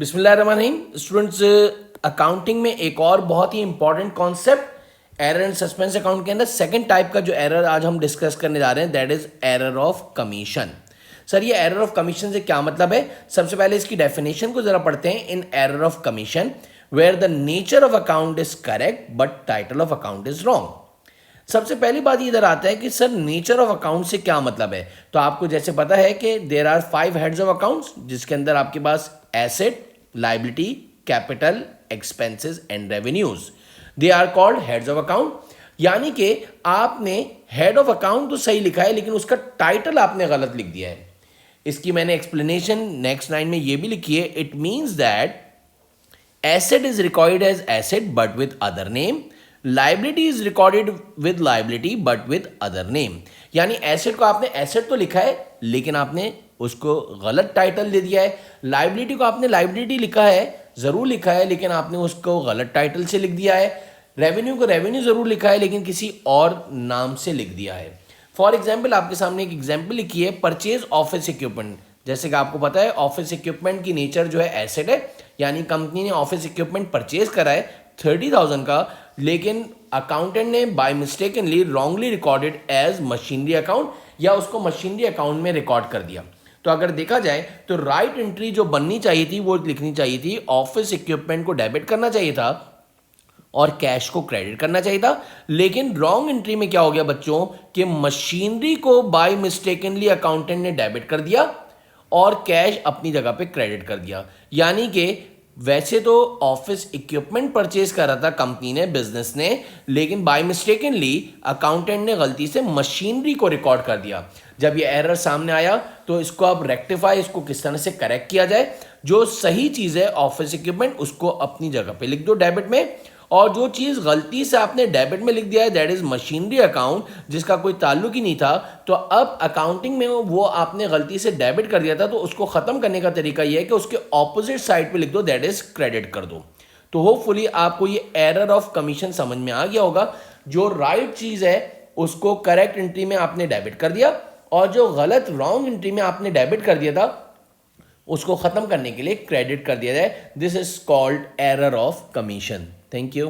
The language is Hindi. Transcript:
बिस्मिल्लाहिर्रहमानिर्रहीम स्टूडेंट्स, अकाउंटिंग में एक और बहुत ही important concept error and suspense account के अंदर सेकंड टाइप का जो एरर आज हम डिस्कस करने जा रहे हैं that is error of commission. Sir ये एरर ऑफ कमीशन से क्या मतलब है? सबसे पहले इसकी डेफिनेशन को जरा पढ़ते हैं। In error of commission where the nature of account is correct but title of account is wrong. सबसे पहली बात इधर आता है कि सर नेचर ऑफ अकाउंट से क्या मतलब है। तो आपको जैसे पता है कि there are 5 heads of accounts, जिसके अंदर आपके पास asset, liability, capital, expenses and revenues, they are called heads of account. यानी कि आपने हेड ऑफ अकाउंट तो सही लिखा है लेकिन उसका टाइटल आपने गलत लिख दिया है। इसकी मैंने एक्सप्लेनेशन नेक्स्ट लाइन में ये भी लिखी है। It means that asset is recorded as asset but with other name, liability is recorded with liability but with other name. यानी एसेट को आपने एसेट तो लिखा है लेकिन आपने उसको गलत टाइटल दे दिया है। लाइबिलिटी को आपने लाइबिलिटी लिखा है, जरूर लिखा है, लेकिन आपने उसको गलत टाइटल से लिख दिया है। रेवेन्यू को रेवेन्यू जरूर लिखा है लेकिन किसी और नाम से लिख दिया है। फॉर एग्जाम्पल आपके सामने एक एग्जाम्पल लिखी है, परचेज ऑफिस इक्विपमेंट। जैसे कि आपको पता है ऑफिस इक्विपमेंट की नेचर जो है एसेट है, यानी कंपनी ने ऑफिस इक्विपमेंट परचेज करा है 30,000 का, लेकिन अकाउंटेंट ने by mistakenly wrongly recorded as machinery account या उसको मशीनरी अकाउंट में रिकॉर्ड कर दिया। तो अगर देखा जाए तो राइट एंट्री जो बननी चाहिए थी वो लिखनी चाहिए थी, ऑफिस इक्विपमेंट को डेबिट करना चाहिए था और कैश को क्रेडिट करना चाहिए था। लेकिन रॉन्ग एंट्री में क्या हो गया बच्चों कि मशीनरी को बाय मिस्टेकनली अकाउंटेंट ने डेबिट कर दिया और कैश अपनी जगह पे क्रेडिट कर दिया। यानी कि वैसे तो ऑफिस इक्विपमेंट परचेज करा था कंपनी ने, बिजनेस ने, लेकिन बाय मिस्टेकनली अकाउंटेंट ने गलती से मशीनरी को रिकॉर्ड कर दिया। जब ये एरर सामने आया तो इसको अब रेक्टिफाई, इसको किस तरह से करेक्ट किया जाए। जो सही चीज़ है ऑफिस इक्विपमेंट उसको अपनी जगह पे लिख दो डेबिट में, और जो चीज़ गलती से आपने डेबिट में लिख दिया है दैट इज मशीनरी अकाउंट, जिसका कोई ताल्लुक ही नहीं था, तो अब अकाउंटिंग में वो आपने गलती से डेबिट कर दिया था, तो उसको ख़त्म करने का तरीका ये है कि उसके ऑपोजिट साइड पे लिख दो दैट इज क्रेडिट कर दो। तो होपफुली आपको ये एरर ऑफ कमीशन समझ में आ गया होगा। जो राइट चीज़ है उसको करेक्ट एंट्री में आपने डेबिट कर दिया और जो गलत रॉन्ग एंट्री में आपने डेबिट कर दिया था उसको ख़त्म करने के लिए क्रेडिट कर दिया जाए। This is called error of commission. Thank you.